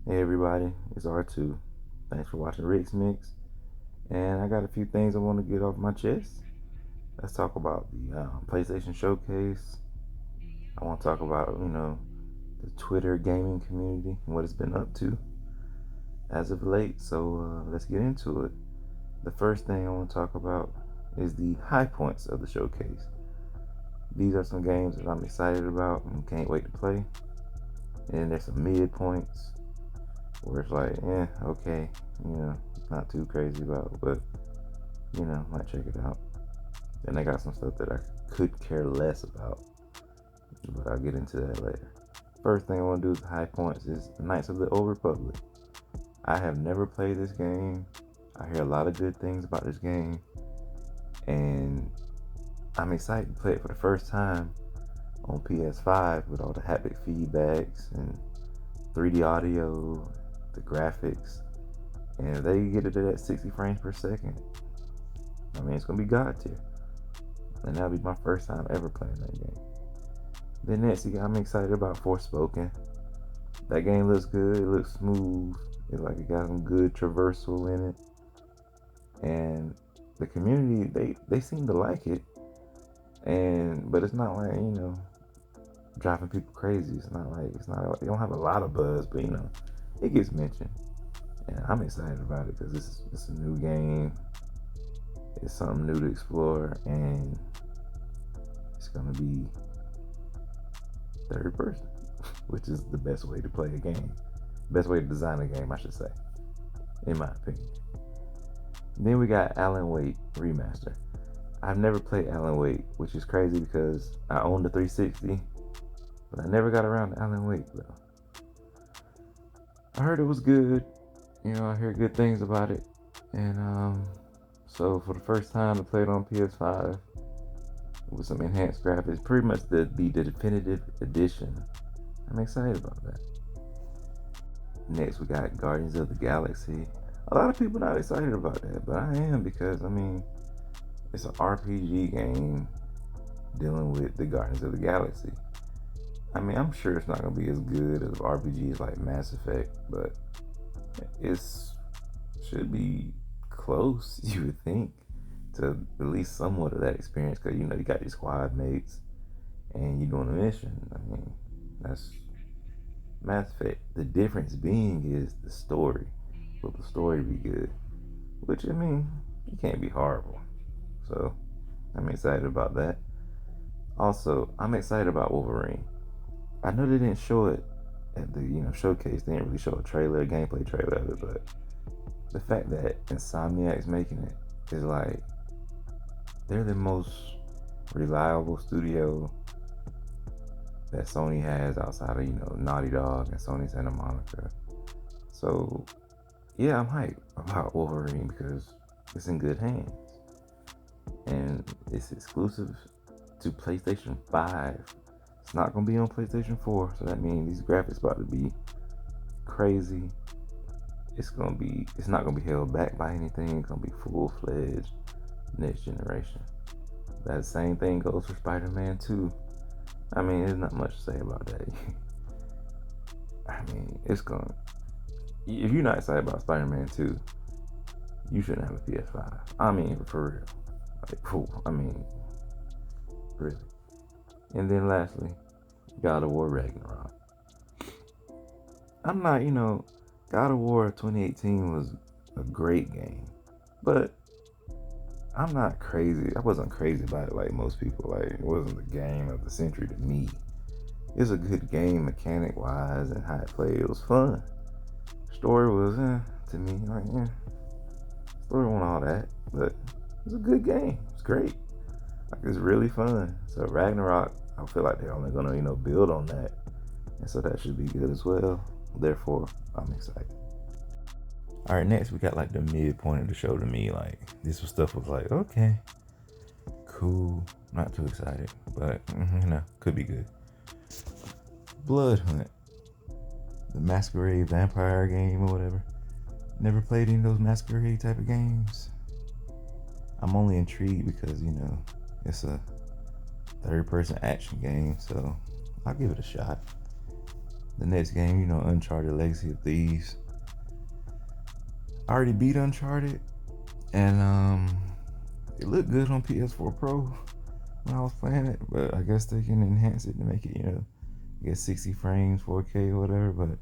Hey everybody, it's R2. Thanks for watching Rick's Mix. And I got a few things I want to get off my chest. Let's talk about the PlayStation Showcase. I want to talk about, the Twitter gaming community and what it's been up to as of late. So let's get into it. The first thing I want to talk about is the high points of the showcase. These are some games that I'm excited about and can't wait to play. And there's some mid points where it's like, okay, not too crazy about it, but might check it out. Then I got some stuff that I could care less about, but I'll get into that later. First thing I want to do with the high points is Knights of the Old Republic. I have never played this game. I hear a lot of good things about this game, and I'm excited to play it for the first time on PS5 with all the haptic feedbacks and 3D audio, the graphics, and if they get it at 60 frames per second, I mean, it's gonna be God tier, and that'll be my first time ever playing that game. Then next, I'm excited about Forspoken. That game looks good. It looks smooth. It got some good traversal in it, and the community they seem to like it. But it's not like driving people crazy. It's not it don't have a lot of buzz, but it gets mentioned, and I'm excited about it because it's a new game. It's something new to explore, and it's gonna be third person, which is the best way to play a game, best way to design a game, I should say, in my opinion. Then we got Alan Wake Remaster. I've never played Alan Wake, which is crazy because I own the 360, but I never got around to Alan Wake though. I heard it was good. I hear good things about it, and so for the first time to play it on PS5 with some enhanced graphics, pretty much the definitive edition. I'm excited about that. Next, we got Guardians of the Galaxy. A lot of people not excited about that, but I am because it's an RPG game dealing with the Guardians of the Galaxy. I'm sure it's not gonna be as good as RPGs like Mass Effect, but it should be close, you would think, to at least somewhat of that experience, because you got your squad mates and you're doing a mission. That's Mass Effect. The difference being is the story. Will the story be good? Which it can't be horrible. So I'm excited about that. Also, I'm excited about Wolverine. I know they didn't show it at the showcase. They didn't really show a gameplay trailer of it, but the fact that Insomniac's making it is like they're the most reliable studio that Sony has outside of Naughty Dog and Sony Santa Monica. So yeah, I'm hyped about Wolverine because it's in good hands, and it's exclusive to PlayStation 5. It's not gonna be on PlayStation 4, so that means these graphics about to be crazy. It's not gonna be held back by anything. It's gonna be full-fledged next generation. That same thing goes for Spider-Man 2. There's not much to say about that. It's gonna. If you're not excited about Spider-Man 2, you shouldn't have a PS5. For real. Cool. Really. And then lastly, God of War Ragnarok. God of War 2018 was a great game, but I'm not crazy. I wasn't crazy about it like most people. It wasn't the game of the century to me. It's a good game mechanic wise and how it played. It was fun. Story was to me story wasn't all that, but it was a good game. It's great. It's really fun. So Ragnarok, I feel like they're only gonna build on that, and so that should be good as well. Therefore, I'm excited. All right, next we got the midpoint of the show to me. This stuff was okay, cool, not too excited, but could be good. Blood Hunt, the Masquerade vampire game or whatever. Never played any of those Masquerade type of games. I'm only intrigued because it's a third-person action game, so I'll give it a shot. The next game, Uncharted Legacy of Thieves. I already beat Uncharted, and it looked good on PS4 Pro when I was playing it, but I guess they can enhance it to make it, get 60 frames, 4K or whatever, but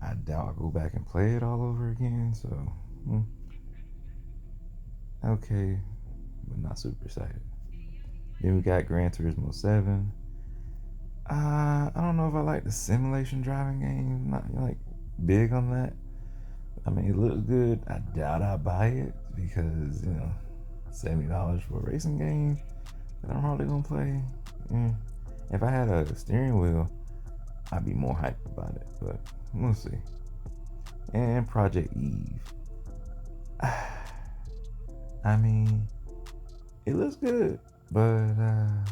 I doubt I'll go back and play it all over again, so okay, but not super excited. Then we got Gran Turismo 7. I don't know if I like the simulation driving game. Not like big on that. I mean, it looks good. I doubt I'll buy it because $70 for a racing game that I'm probably gonna play. If I had a steering wheel, I'd be more hyped about it. But we'll see. And Project Eve. I mean, it looks good, but I'm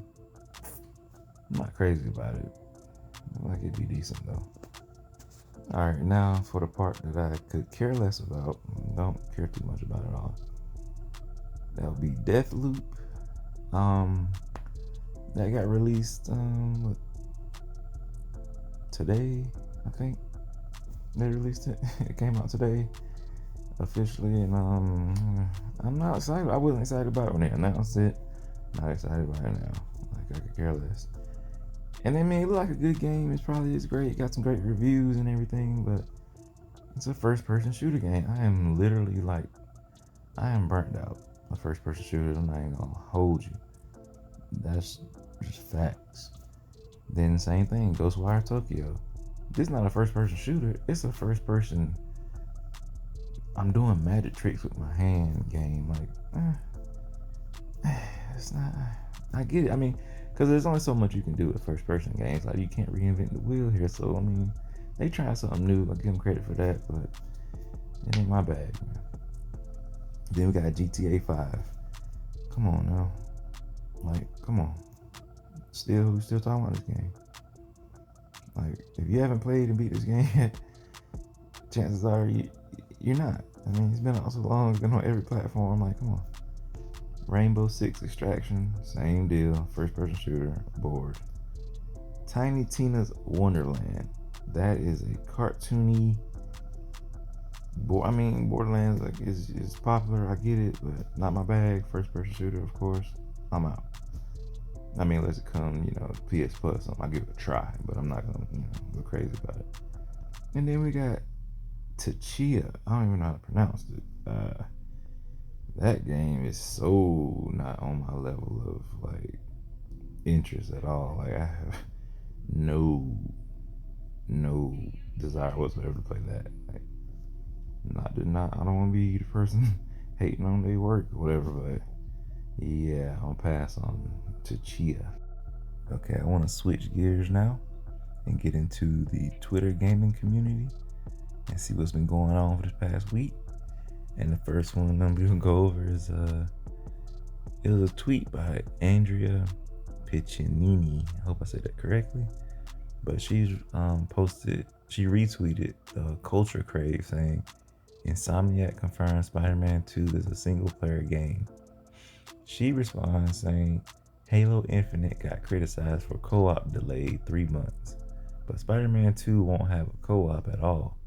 not crazy about it. Like it'd be decent though. Alright, now for the part that I could care less about, don't care too much about it all. That would be Deathloop. That got released today, I think. They released it. It came out today officially, and I'm not excited. I wasn't excited about it when they announced it. Not excited about it now. Like I could care less. And I mean, it looked like a good game. It's great. It got some great reviews and everything, but it's a first-person shooter game. I am burnt out of first-person shooters. I'm not even gonna hold you. That's just facts. Then same thing, Ghostwire Tokyo. This is not a first-person shooter. It's a first-person. I'm doing magic tricks with my hand game. Like, it's not. I get it. I mean, because there's only so much you can do with first-person games. Like, you can't reinvent the wheel here. So I mean, they tried something new. I give them credit for that, but it ain't my bag, man. Then we got GTA 5. Come on now. Like, come on. We're still talking about this game. Like, if you haven't played and beat this game yet, chances are you're not. I mean, it's been out so long. It's been on every platform. Like, come on. Rainbow Six Extraction, same deal. First-person shooter, bored. Tiny Tina's Wonderland. That is a cartoony. I mean, Borderlands is popular. I get it, but not my bag. First-person shooter, of course. I'm out. I mean, unless it come, PS Plus, I'll give it a try, but I'm not gonna, go crazy about it. And then we got Tchia. I don't even know how to pronounce it. That game is so not on my level of like interest at all. Like I have no desire whatsoever to play that. Like, I don't want to be the person hating on their work or whatever, but yeah, I'll pass on Tchia. Okay, I want to switch gears now and get into the Twitter gaming community and see what's been going on for this past week. And the first one I'm gonna go over is it was a tweet by Andrea Piccinini. I hope I said that correctly. But she retweeted Culture Crave saying, Insomniac confirms Spider-Man 2 is a single-player game. She responds saying, Halo Infinite got criticized for co-op delayed 3 months, but Spider-Man 2 won't have a co-op at all,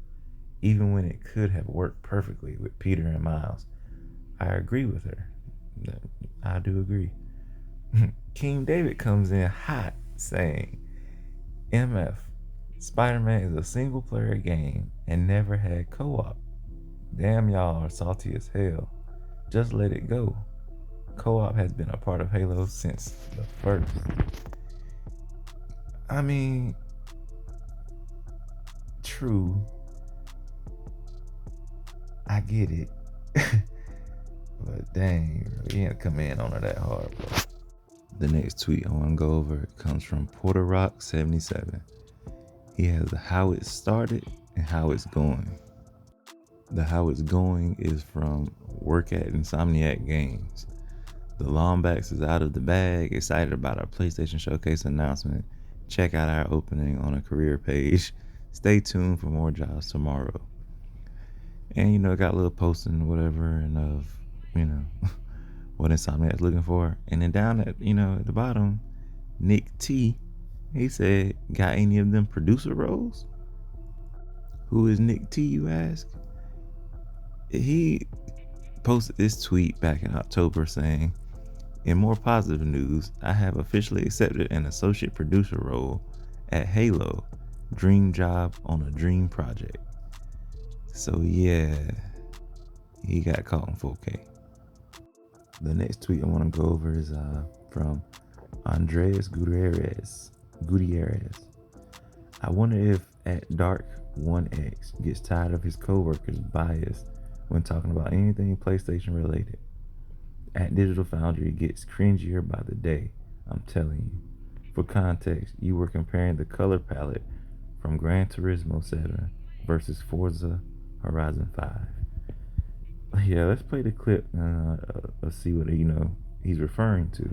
even when it could have worked perfectly with Peter and Miles. I agree with her. I do agree. King David comes in hot saying, MF, Spider-Man is a single-player game and never had co-op. Damn, y'all are salty as hell. Just let it go. Co-op has been a part of Halo since the first. I mean, true. I get it. But dang, you ain't come in on her that hard, bro. The next tweet I want to go over comes from Porter Rock 77. He has the how it started and how it's going. The how it's going is from work at Insomniac Games. The Lombax is out of the bag, excited about our PlayStation Showcase announcement. Check out our opening on a career page. Stay tuned for more jobs tomorrow. And got a little posting or whatever and of what Insomniac's looking for. And then down at at the bottom, Nick T He said, got any of them producer roles? Who is Nick T, you ask? He posted this tweet back in October saying, in more positive news, I have officially accepted an associate producer role at Halo, dream job on a dream project. So yeah, he got caught in 4K. The next tweet I want to go over is from Andres Gutierrez. I wonder if at Dark 1X gets tired of his co-workers' bias when talking about anything PlayStation related. At Digital Foundry gets cringier by the day, I'm telling you. For context, you were comparing the color palette from Gran Turismo 7 versus Forza Horizon 5. Yeah, let's play the clip and let's see what he's referring to.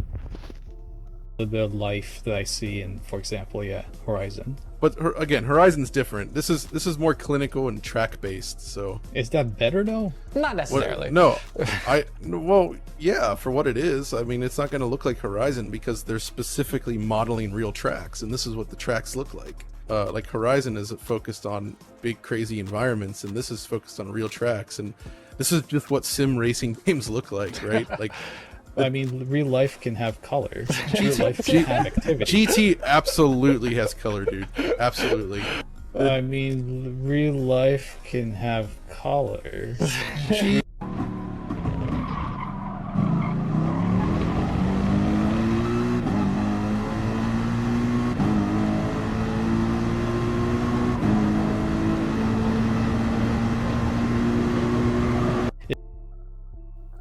The life that I see in, for example, Horizon. But again, Horizon's different. This is more clinical and track based. So is that better though? Not necessarily. No, well, yeah, for what it is. I mean, it's not going to look like Horizon because they're specifically modeling real tracks, and this is what the tracks look like. Like Horizon is focused on big crazy environments, and this is focused on real tracks, and this is just what sim racing games look like, right? Like. I mean, real life can have colors. Real life can have activity. GT absolutely has color, dude. Absolutely. I mean, real life can have colors.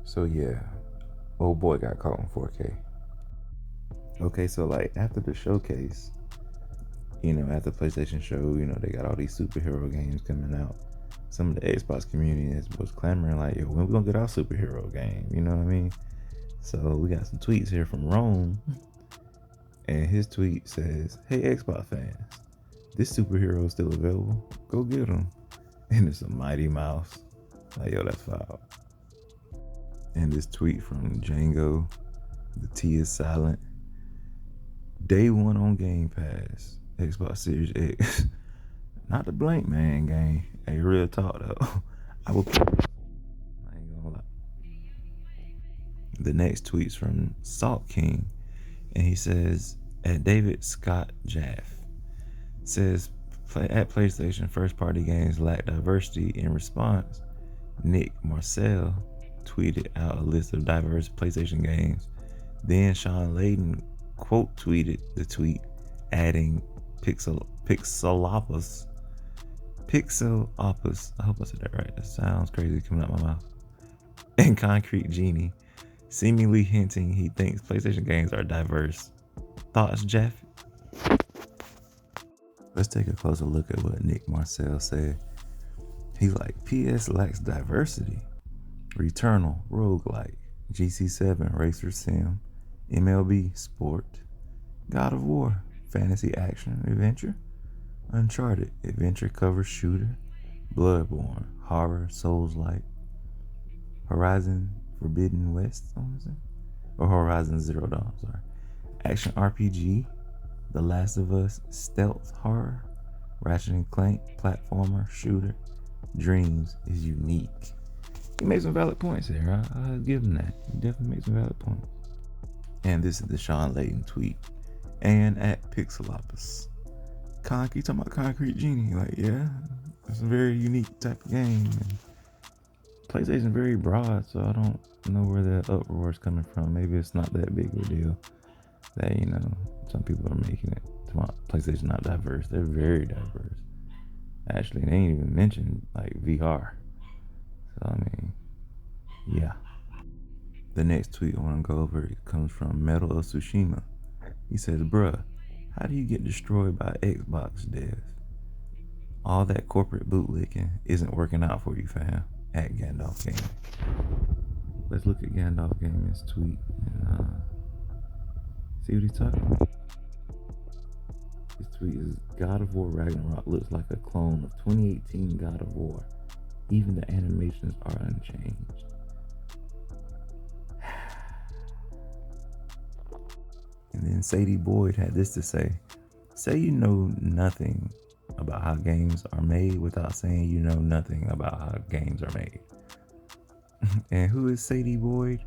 So yeah, old boy got caught in 4K. Okay, so like after the showcase, at the PlayStation show, they got all these superhero games coming out. Some of the Xbox community was clamoring like, yo, when we gonna get our superhero game? You know what I mean? So we got some tweets here from Rome, and his tweet says, hey Xbox fans, this superhero is still available. Go get him. And it's a Mighty Mouse. Like, yo, that's foul. And this tweet from Django, the T is silent. Day one on Game Pass, Xbox Series X. Not the Blank Man game. Hey, real talk though. I ain't gonna lie. The next tweet's from Salt King, and he says, at David Scott Jaff, says, at PlayStation, first party games lack diversity. In response, Nick Marcel tweeted out a list of diverse PlayStation games. Then Sean Layden quote tweeted the tweet, adding Pixelopus. I hope I said that right. That sounds crazy coming out my mouth. And Concrete Genie, seemingly hinting he thinks PlayStation games are diverse. Thoughts, Jeff? Let's take a closer look at what Nick Marcel said. He's like, PS lacks diversity. Returnal, roguelike, GC7, Racer Sim, MLB, Sport, God of War, Fantasy Action Adventure, Uncharted, Adventure Cover Shooter, Bloodborne, Horror, Souls-like, Horizon Forbidden West, or Horizon Zero Dawn, Action RPG, The Last of Us, Stealth Horror, Ratchet and Clank, Platformer, Shooter, Dreams is unique. He made some valid points here. I'll give him that. He definitely made some valid points. And this is the Sean Layden tweet. And at Pixelopus. You talking about Concrete Genie. Like, yeah, it's a very unique type of game. And PlayStation's very broad, so I don't know where that uproar is coming from. Maybe it's not that big of a deal that, some people are making it. PlayStation not diverse. They're very diverse. Actually, they ain't even mentioned, like, VR. So, I mean, yeah. The next tweet I want to go over comes from Metal of Tsushima. He says, bruh, how do you get destroyed by Xbox devs? All that corporate bootlicking isn't working out for you, fam. At Gandalf Gaming. Let's look at Gandalf Gaming's tweet and see what he's talking about. His tweet is, God of War Ragnarok looks like a clone of 2018 God of War. Even the animations are unchanged. And then Sadie Boyd had this to say, Say you know nothing about how games are made without saying you know nothing about how games are made. And who is Sadie Boyd?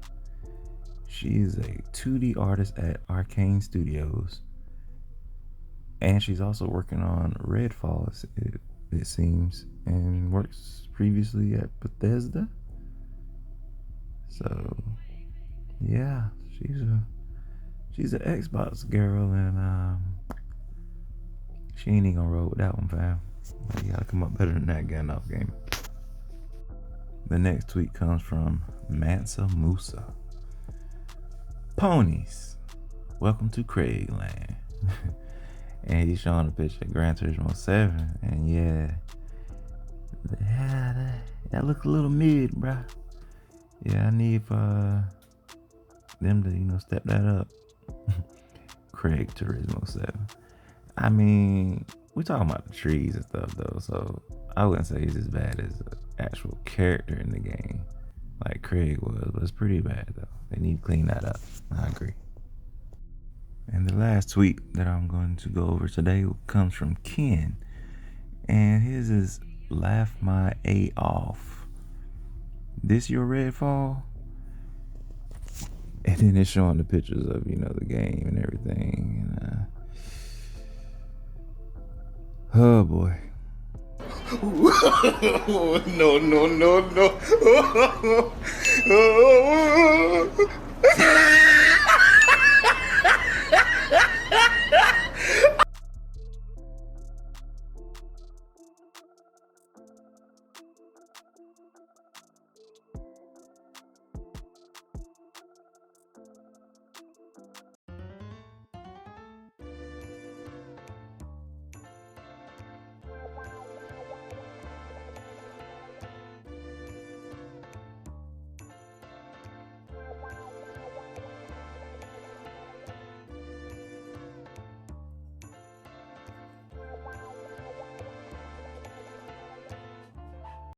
She is a 2D artist at Arcane Studios. And she's also working on Redfall, it seems, and works previously at Bethesda. So, yeah, she's an Xbox girl, and she ain't even gonna roll with that one, fam. You gotta come up better than that, Gandalf game. The next tweet comes from Mansa Musa. Ponies, welcome to Craigland. And he's showing a picture of Gran Turismo 7, and yeah, that look a little mid, bruh. Yeah, I need them to, step that up. Craig Turismo 7. I mean, we talking about the trees and stuff though, so I wouldn't say he's as bad as an actual character in the game, like Craig was, but it's pretty bad though. They need to clean that up. I agree. And the last tweet that I'm going to go over today comes from Ken, and his is "Laugh my A off. This your Redfall?" And then it's showing the pictures of the game and everything. And oh boy. No.